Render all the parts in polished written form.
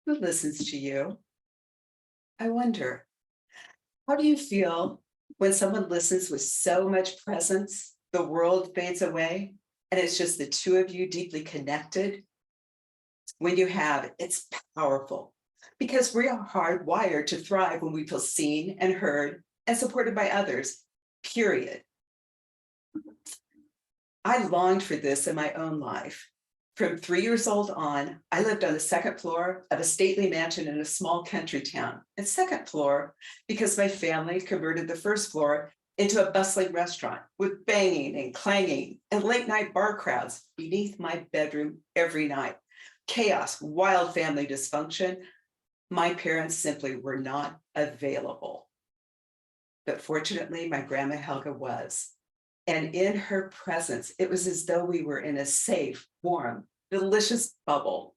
Who listens to you? I wonder, how do you feel when someone listens with so much presence, the world fades away, and it's just the two of you deeply connected? When you have, it's powerful because we are hardwired to thrive when we feel seen and heard and supported by others, period. I longed for this in my own life. From 3 years old on, I lived on the second floor of a stately mansion in a small country town. And second floor, because my family converted the first floor into a bustling restaurant with banging and clanging and late night bar crowds beneath my bedroom every night. Chaos, wild family dysfunction. My parents simply were not available. But fortunately, my grandma Helga was. And in her presence, it was as though we were in a safe, warm, delicious bubble.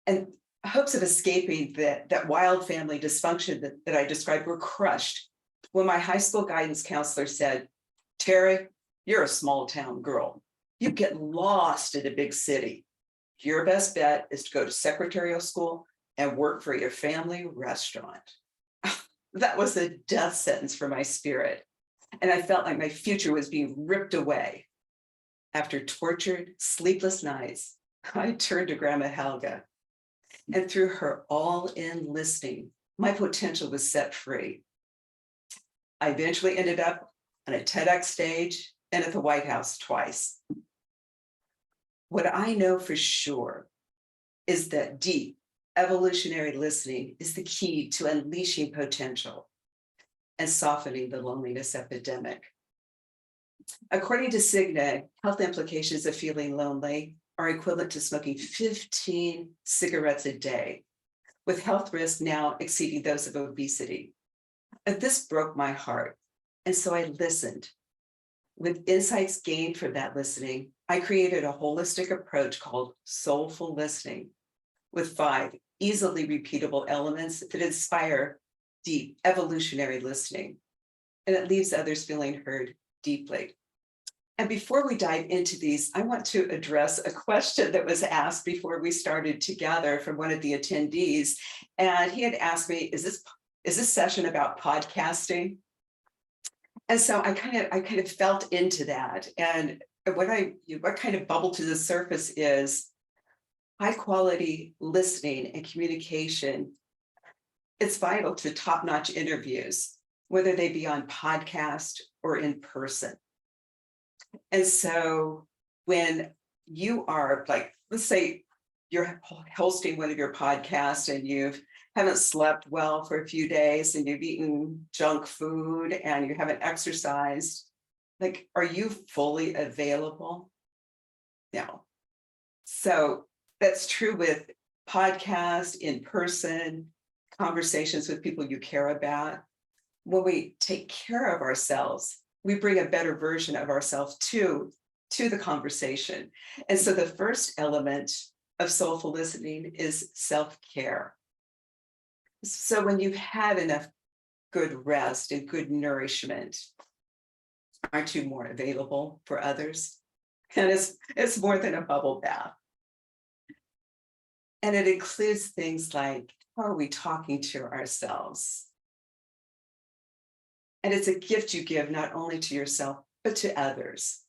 And hopes of escaping that wild family dysfunction that I described were crushed when my high school guidance counselor said, "Terry, you're a small town girl. You get lost in a big city. Your best bet is to go to secretarial school and work for your family restaurant." That was a death sentence for my spirit. And I felt like my future was being ripped away. After tortured, sleepless nights, I turned to Grandma Helga, and through her all-in listening, my potential was set free. I eventually ended up on a TEDx stage and at the White House twice. What I know for sure is that deep, evolutionary listening is the key to unleashing potential and softening the loneliness epidemic. According to Cigna, health implications of feeling lonely are equivalent to smoking 15 cigarettes a day, with health risks now exceeding those of obesity. And this broke my heart, and so I listened. With insights gained from that listening, I created a holistic approach called Soulful Listening, with 5 easily repeatable elements that inspire deep evolutionary listening, and it leaves others feeling heard deeply. And before we dive into these, I want to address a question that was asked before we started together from one of the attendees. And he had asked me, is this session about podcasting? And so I kind of felt into that. And what kind of bubbled to the surface is high quality listening and communication. It's vital to top-notch interviews, whether they be on podcast or in person. And so when you are like, let's say you're hosting one of your podcasts and you haven't slept well for a few days and you've eaten junk food and you haven't exercised, like, are you fully available? No. So that's true with podcasts, in person, conversations with people you care about. When we take care of ourselves, we bring a better version of ourselves to the conversation. And so the first element of soulful listening is self-care. So when you've had enough good rest and good nourishment, aren't you more available for others? And it's more than a bubble bath. And it includes things like, how are we talking to ourselves? And it's a gift you give not only to yourself, but to others.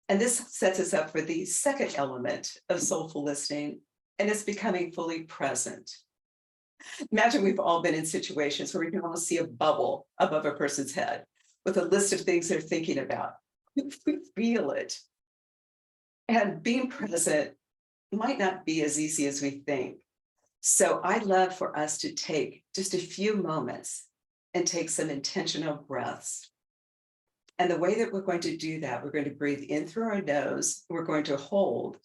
And this sets us up for the second element of soulful listening, and it's becoming fully present. Imagine we've all been in situations where we can almost see a bubble above a person's head with a list of things they're thinking about. We feel it. And being present might not be as easy as we think. So I'd love for us to take just a few moments and take some intentional breaths. And the way that we're going to do that, we're going to breathe in through our nose, we're going to hold,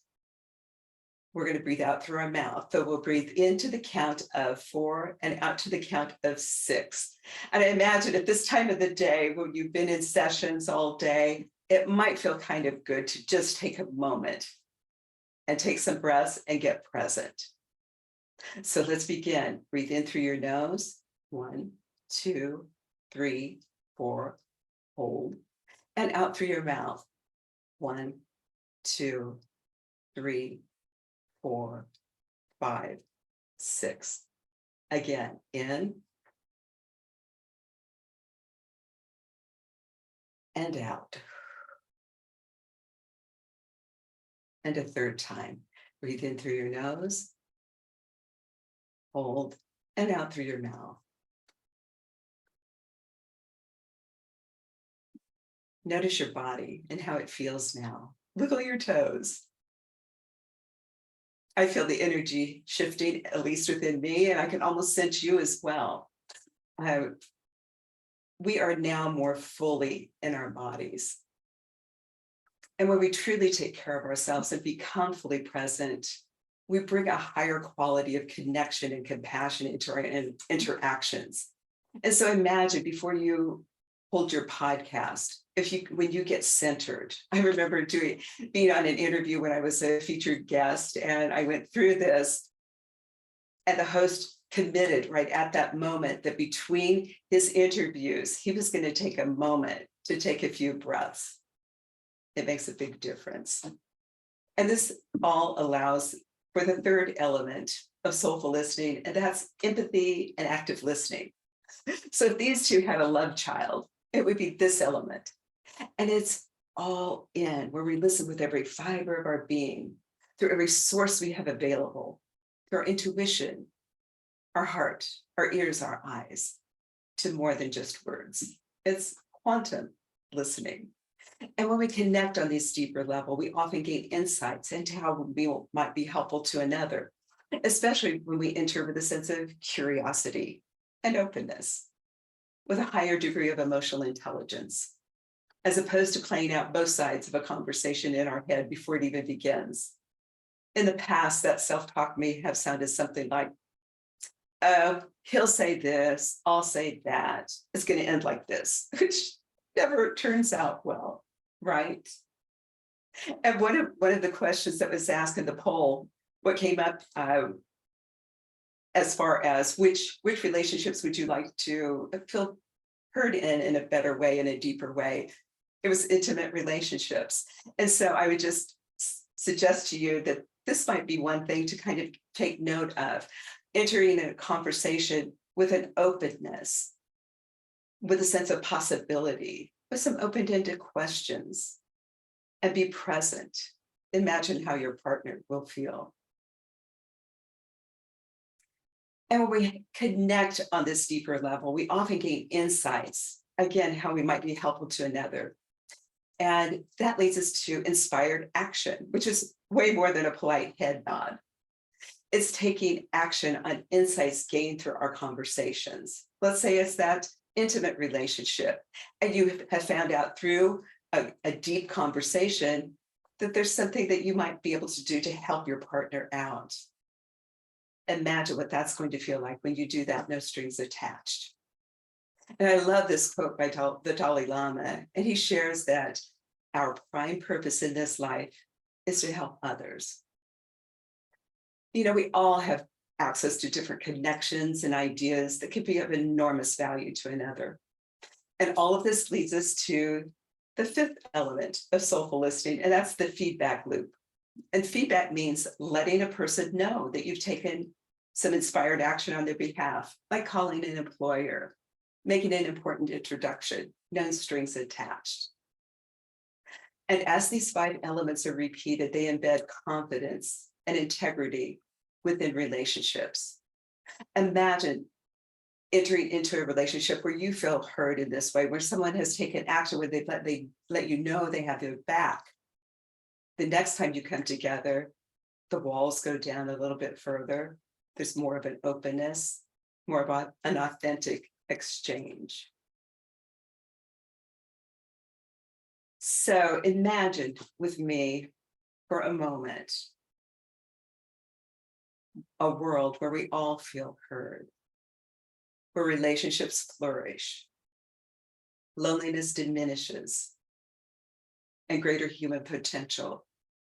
we're going to breathe out through our mouth. So we'll breathe into the count of 4 and out to the count of 6. And I imagine at this time of the day, when you've been in sessions all day, it might feel kind of good to just take a moment and take some breaths and get present. So let's begin. Breathe in through your nose. 1, 2, 3, 4, hold, and out through your mouth. 1, 2, 3, 4, 5, 6. Again, in and out. And a third time. Breathe in through your nose, hold, and out through your mouth. Notice your body and how it feels now. Wiggle your toes. I feel the energy shifting, at least within me, and I can almost sense you as well. We are now more fully in our bodies. And when we truly take care of ourselves and become fully present, we bring a higher quality of connection and compassion into our interactions. And so imagine before you hold your podcast, when you get centered. I remember being on an interview when I was a featured guest, and I went through this, and the host committed right at that moment that between his interviews, he was going to take a moment to take a few breaths. It makes a big difference. And this all allows for the third element of soulful listening, and that's empathy and active listening. So if these two had a love child, it would be this element. And it's all in, where we listen with every fiber of our being, through every source we have available, through our intuition, our heart, our ears, our eyes, to more than just words. It's quantum listening. And when we connect on this deeper level, we often gain insights into how we might be helpful to another, especially when we enter with a sense of curiosity and openness, with a higher degree of emotional intelligence, as opposed to playing out both sides of a conversation in our head before it even begins. In the past, that self-talk may have sounded something like, oh, he'll say this, I'll say that. It's going to end like this, which never turns out well, right? And one of the questions that was asked in the poll, what came up as far as which relationships would you like to feel heard in a better way, in a deeper way? It was intimate relationships. And so I would just suggest to you that this might be one thing to kind of take note of, entering a conversation with an openness, with a sense of possibility, with some open-ended questions, and be present. Imagine how your partner will feel. And when we connect on this deeper level, we often gain insights, again, how we might be helpful to another. And that leads us to inspired action, which is way more than a polite head nod. It's taking action on insights gained through our conversations. Let's say it's that intimate relationship, and you have found out through a deep conversation that there's something that you might be able to do to help your partner out. Imagine what that's going to feel like when you do that, no strings attached. And I love this quote by the Dalai Lama, and he shares that our prime purpose in this life is to help others. You know, we all have access to different connections and ideas that could be of enormous value to another. And all of this leads us to the fifth element of soulful listening, and that's the feedback loop. And feedback means letting a person know that you've taken some inspired action on their behalf, by calling an employer, making an important introduction, no strings attached. And as these 5 elements are repeated, they embed confidence and integrity within relationships. Imagine entering into a relationship where you feel heard in this way, where someone has taken action, where they let you know they have your back. The next time you come together, the walls go down a little bit further. There's more of an openness, more of an authentic exchange. So imagine with me for a moment a world where we all feel heard, where relationships flourish, loneliness diminishes, and greater human potential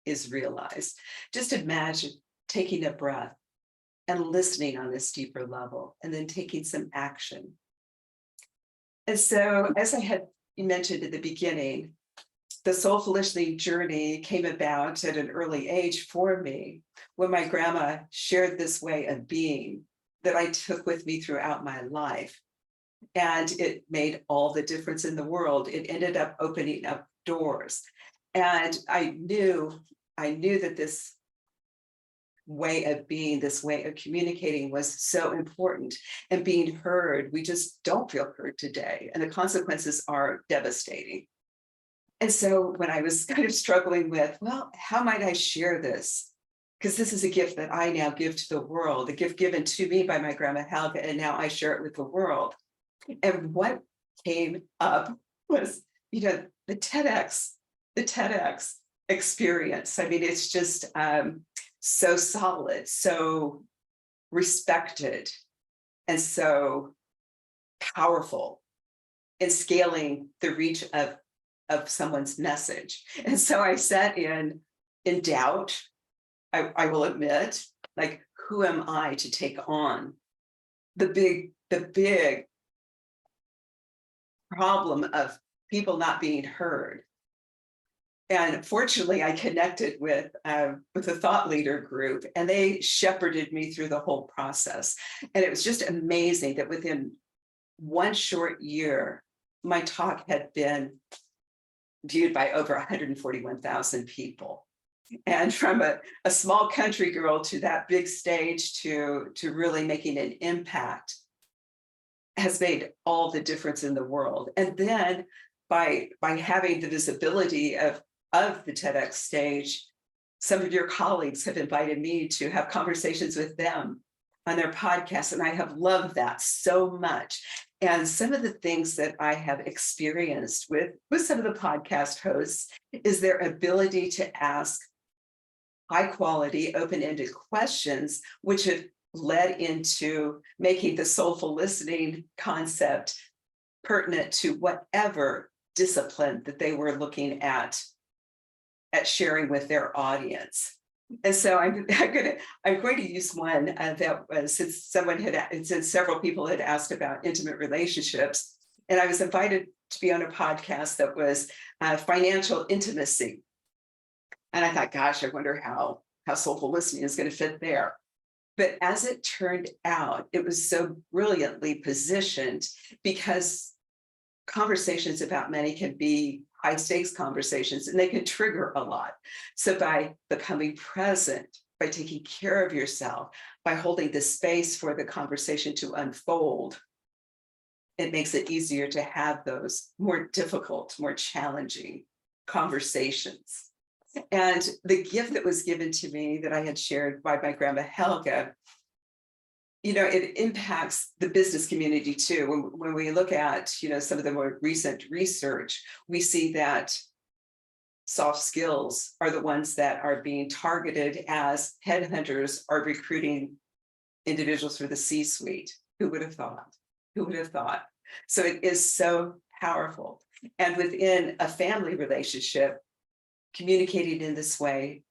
is realized. Just imagine taking a breath and listening on this deeper level, and then taking some action. And so, as I had mentioned at the beginning, the soulful listening journey came about at an early age for me when my grandma shared this way of being that I took with me throughout my life. And it made all the difference in the world. It ended up opening up doors. And I knew that this way of being, this way of communicating was so important, and being heard. We just don't feel heard today, and the consequences are devastating. And so when I was kind of struggling with, well, how might I share this? Because this is a gift that I now give to the world, a gift given to me by my grandma Helga, and now I share it with the world. And what came up was, the TEDx experience. I mean, it's just so solid, so respected, and so powerful in scaling the reach of someone's message. And so I sat in doubt, I will admit, like, who am I to take on the big problem of people not being heard? And fortunately, I connected with a thought leader group, and they shepherded me through the whole process. And it was just amazing that within one short year, my talk had been viewed by over 141,000 people. And from a small country girl to that big stage to really making an impact has made all the difference in the world. And then by having the visibility of the TEDx stage, some of your colleagues have invited me to have conversations with them on their podcast, and I have loved that so much. And some of the things that I have experienced with some of the podcast hosts is their ability to ask high quality, open-ended questions, which have led into making the soulful listening concept pertinent to whatever discipline that they were looking at sharing with their audience. And so I'm going to use one that was, since several people had asked about intimate relationships, and I was invited to be on a podcast that was financial intimacy. And I thought, gosh, I wonder how soulful listening is going to fit there. But as it turned out, it was so brilliantly positioned, because conversations about money can be high stakes conversations, and they can trigger a lot. So by becoming present, by taking care of yourself, by holding the space for the conversation to unfold, it makes it easier to have those more difficult, more challenging conversations. And the gift that was given to me that I had shared by my grandma Helga, it impacts the business community too. When we look at, some of the more recent research, we see that soft skills are the ones that are being targeted as headhunters are recruiting individuals for the C-suite. Who would have thought? Who would have thought? So it is so powerful. And within a family relationship, communicating in this way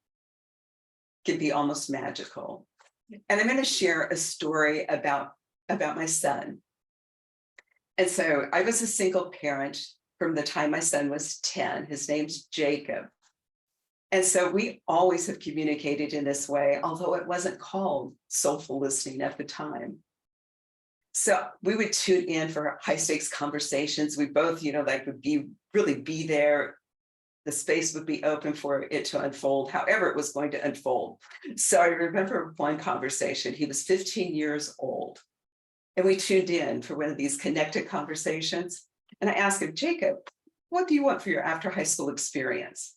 can be almost magical. And I'm going to share a story about my son. And so I was a single parent from the time my son was 10. His name's Jacob. And so we always have communicated in this way, although it wasn't called soulful listening at the time. So we would tune in for high stakes conversations. We both, would be there. The space would be open for it to unfold, however it was going to unfold. So I remember one conversation. He was 15 years old, and we tuned in for one of these connected conversations. And I asked him, Jacob, what do you want for your after high school experience?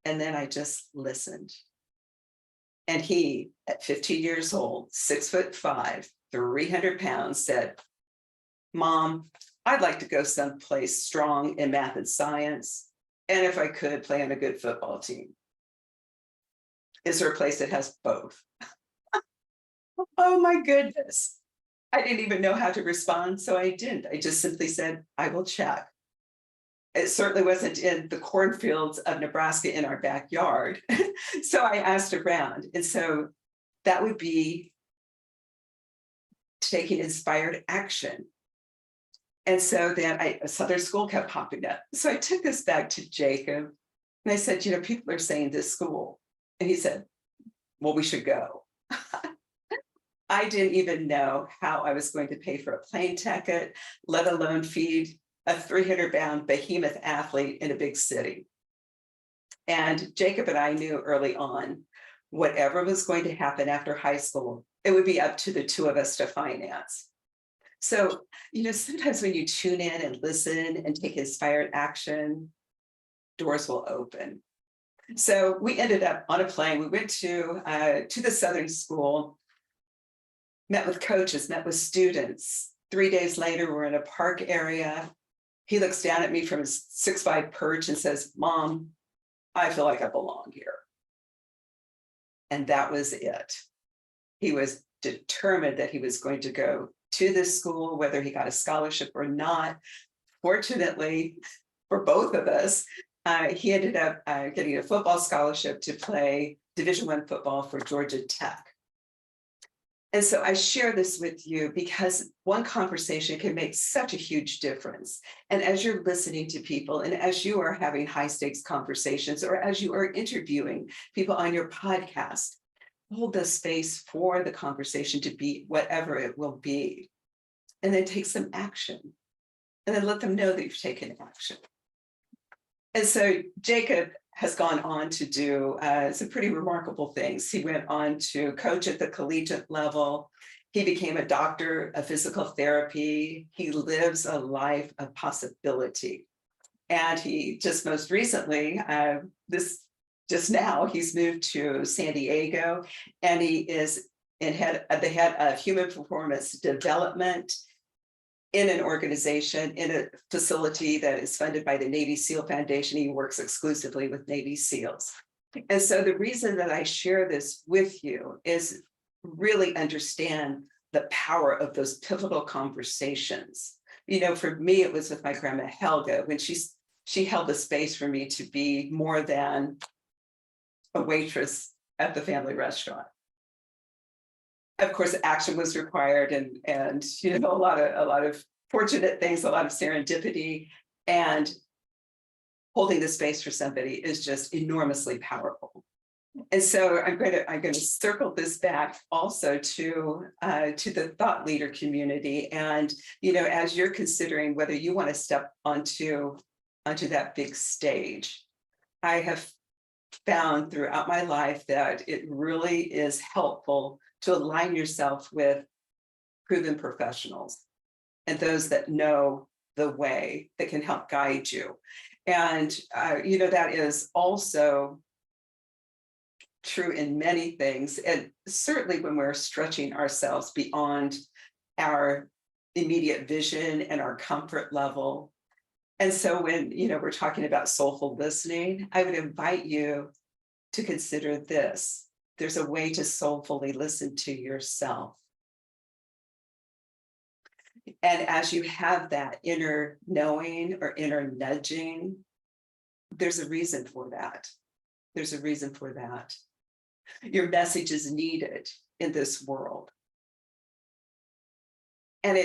And then I just listened. And he, at 15 years old, 6'5", 300 pounds, said, Mom, I'd like to go someplace strong in math and science. And if I could, play on a good football team. Is there a place that has both? Oh my goodness. I didn't even know how to respond, so I didn't. I just simply said, I will check. It certainly wasn't in the cornfields of Nebraska in our backyard. So I asked around. And so that would be taking inspired action. And so then a Southern school kept popping up. So I took this back to Jacob and I said, people are saying this school. And he said, well, we should go. I didn't even know how I was going to pay for a plane ticket, let alone feed a 300-pound behemoth athlete in a big city. And Jacob and I knew early on, whatever was going to happen after high school, it would be up to the two of us to finance. So, sometimes when you tune in and listen and take inspired action, doors will open. So we ended up on a plane. We went to the Southern school, met with coaches, met with students. 3 days later, we're in a park area. He looks down at me from his 6'5" perch and says, Mom, I feel like I belong here. And that was it. He was determined that he was going to go to this school, whether he got a scholarship or not. Fortunately, for both of us, he ended up getting a football scholarship to play Division I football for Georgia Tech. And so I share this with you because one conversation can make such a huge difference. And as you're listening to people, and as you are having high stakes conversations, or as you are interviewing people on your podcast, hold the space for the conversation to be whatever it will be. And then take some action. And then let them know that you've taken action. And so Jacob has gone on to do some pretty remarkable things. He went on to coach at the collegiate level. He became a doctor of physical therapy. He lives a life of possibility. And he just most recently, just now, he's moved to San Diego, and he is the head of human performance development in an organization, in a facility that is funded by the Navy SEAL Foundation. He works exclusively with Navy SEALs. And so the reason that I share this with you is really understand the power of those pivotal conversations. For me, it was with my grandma Helga, when she held the space for me to be more than a waitress at the family restaurant. Of course, action was required, and a lot of fortunate things, a lot of serendipity, and holding the space for somebody is just enormously powerful. And so I'm going to circle this back also to the thought leader community, and as you're considering whether you want to step onto that big stage, I have found throughout my life that it really is helpful to align yourself with proven professionals and those that know the way, that can help guide you. And, that is also true in many things. And certainly when we're stretching ourselves beyond our immediate vision and our comfort level. And so when, we're talking about soulful listening, I would invite you to consider this. There's a way to soulfully listen to yourself. And as you have that inner knowing or inner nudging, there's a reason for that. There's a reason for that. Your message is needed in this world. And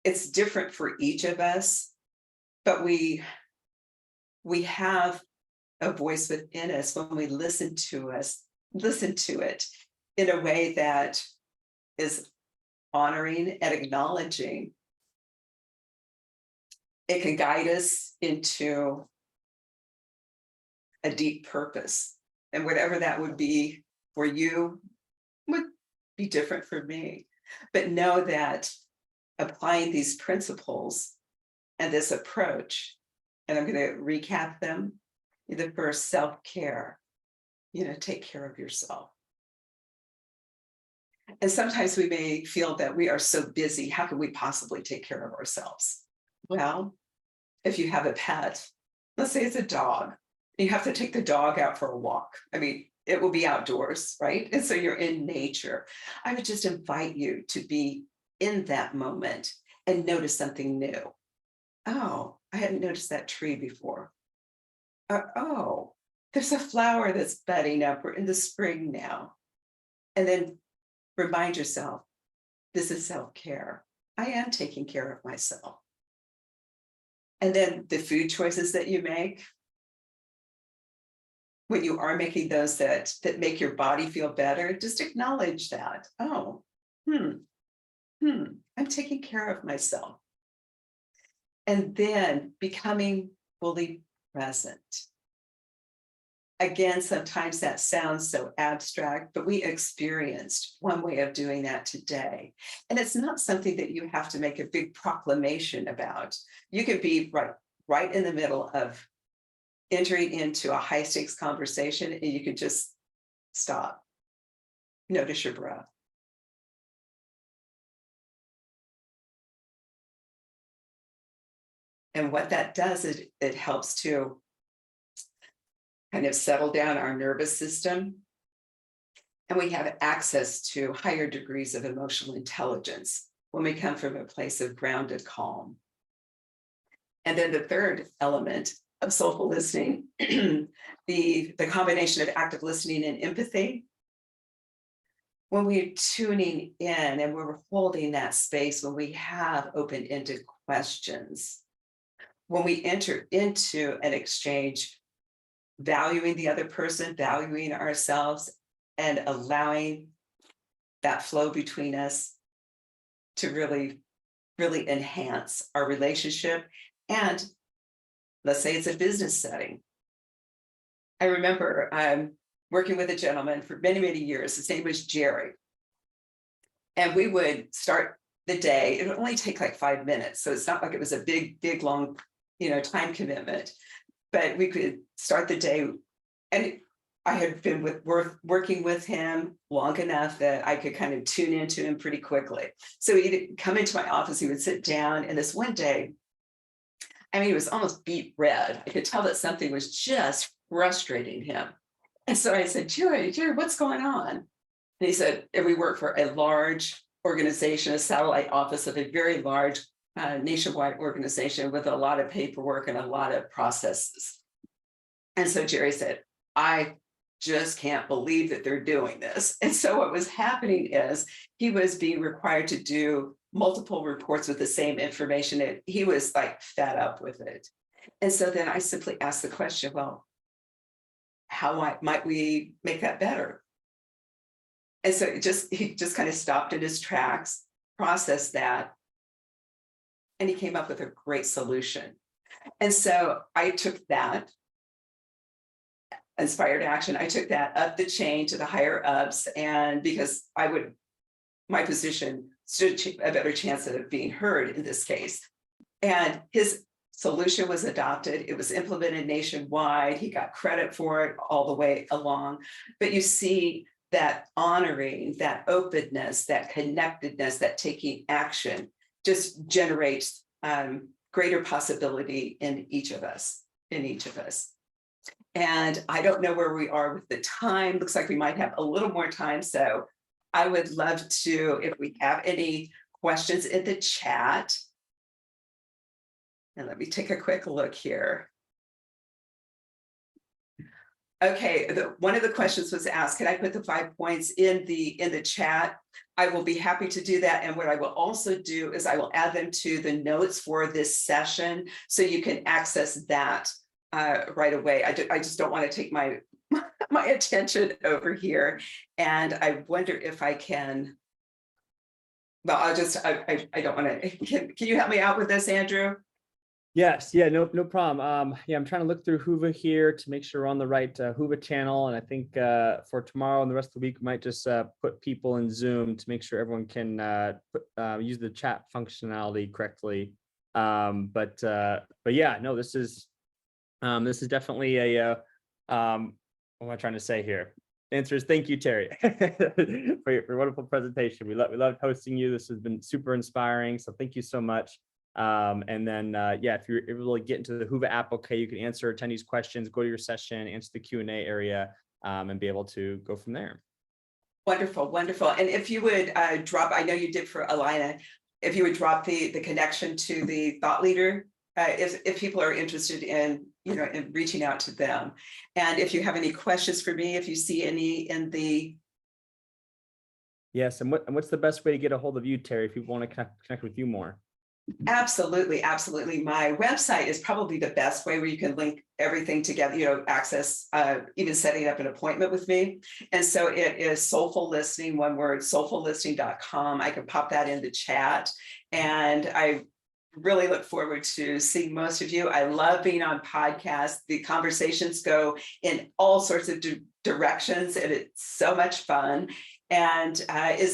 it's different for each of us, but we have a voice within us when we listen to it in a way that is honoring and acknowledging. It can guide us into a deep purpose, and whatever that would be for you would be different for me. But know that applying these principles and this approach, and I'm going to recap them. The first, self-care, take care of yourself. And sometimes we may feel that we are so busy, how can we possibly take care of ourselves? Well, if you have a pet, let's say it's a dog, you have to take the dog out for a walk. I mean, it will be outdoors, right? And so you're in nature. I would just invite you to be in that moment and notice something new. Oh, I hadn't noticed that tree before. Oh, there's a flower that's budding up. We're in the spring now. And then remind yourself, this is self-care. I am taking care of myself. And then the food choices that you make, when you are making those that make your body feel better, just acknowledge that. Oh, I'm taking care of myself. And then becoming fully present. Again, sometimes that sounds so abstract, but we experienced one way of doing that today. And it's not something that you have to make a big proclamation about. You could be right in the middle of entering into a high stakes conversation, and you could just stop, notice your breath. And what that does is it helps to kind of settle down our nervous system. And we have access to higher degrees of emotional intelligence when we come from a place of grounded calm. And then the third element of soulful listening, the combination of active listening and empathy. When we're tuning in and we're holding that space, when we have open-ended questions, when we enter into an exchange, valuing the other person, valuing ourselves, and allowing that flow between us to really, really enhance our relationship. And let's say it's a business setting. I remember working with a gentleman for many, many years. His name was Jerry. And we would start the day. It would only take like 5 minutes. So it's not like it was a big, big, long, time commitment. But we could start the day. And I had been working with him long enough that I could kind of tune into him pretty quickly. So he'd come into my office, he would sit down, and this one day, he was almost beet red. I could tell that something was just frustrating him. And so I said, Jerry, what's going on? And he said, and we work for a large organization, a satellite office of a very large nationwide organization with a lot of paperwork and a lot of processes. And so Jerry said, I just can't believe that they're doing this. And so what was happening is he was being required to do multiple reports with the same information. And he was like fed up with it. And so then I simply asked the question, well, how might we make that better? And so he just kind of stopped in his tracks, processed that, and he came up with a great solution. And so I took that inspired action. I took that up the chain to the higher ups, and because my position stood a better chance of being heard in this case. And his solution was adopted. It was implemented nationwide. He got credit for it all the way along. But you see that honoring, that openness, that connectedness, that taking action just generates greater possibility in each of us. And I don't know where we are with the time. Looks like we might have a little more time. So I would love to, if we have any questions in the chat. And let me take a quick look here. Okay, one of the questions was asked, can I put the 5 points in the chat? I will be happy to do that. And what I will also do is I will add them to the notes for this session so you can access that right away. I just don't want to take my attention over here. And I wonder if I can, well, I don't want to, can you help me out with this, Andrew? Yes, yeah, no problem. Yeah, I'm trying to look through Whova here to make sure we're on the right Whova channel. And I think for tomorrow and the rest of the week, we might just put people in Zoom to make sure everyone can use the chat functionality correctly. But yeah, no, this is definitely a what am I trying to say here? The answer is thank you, Terry, for your wonderful presentation. We loved hosting you. This has been super inspiring. So thank you so much. And then, yeah, if you're able to get into the Whova app, okay, you can answer attendees' questions, go to your session, answer the Q&A area, and be able to go from there. Wonderful, wonderful. And if you would drop, I know you did for Alina, if you would drop the connection to the thought leader, if people are interested in, in reaching out to them. And if you have any questions for me, if you see any in the. Yes, and what's the best way to get a hold of you, Terry, if people want to connect with you more? Absolutely, absolutely. My website is probably the best way where you can link everything together, access, even setting up an appointment with me. And so it is Soulful Listening, one word, soulfullistening.com. I can pop that in the chat. And I really look forward to seeing most of you. I love being on podcasts. The conversations go in all sorts of directions, and it's so much fun. And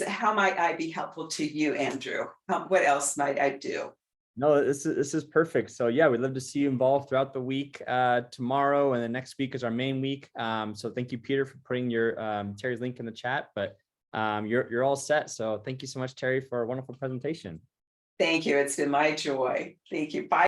how might I be helpful to you, Andrew? What else might I do? No, this is perfect. So yeah, we'd love to see you involved throughout the week. Tomorrow and the next week is our main week. So thank you, Peter, for putting your Terry's link in the chat. But you're all set. So thank you so much, Terry, for a wonderful presentation. Thank you. It's been my joy. Thank you. Bye.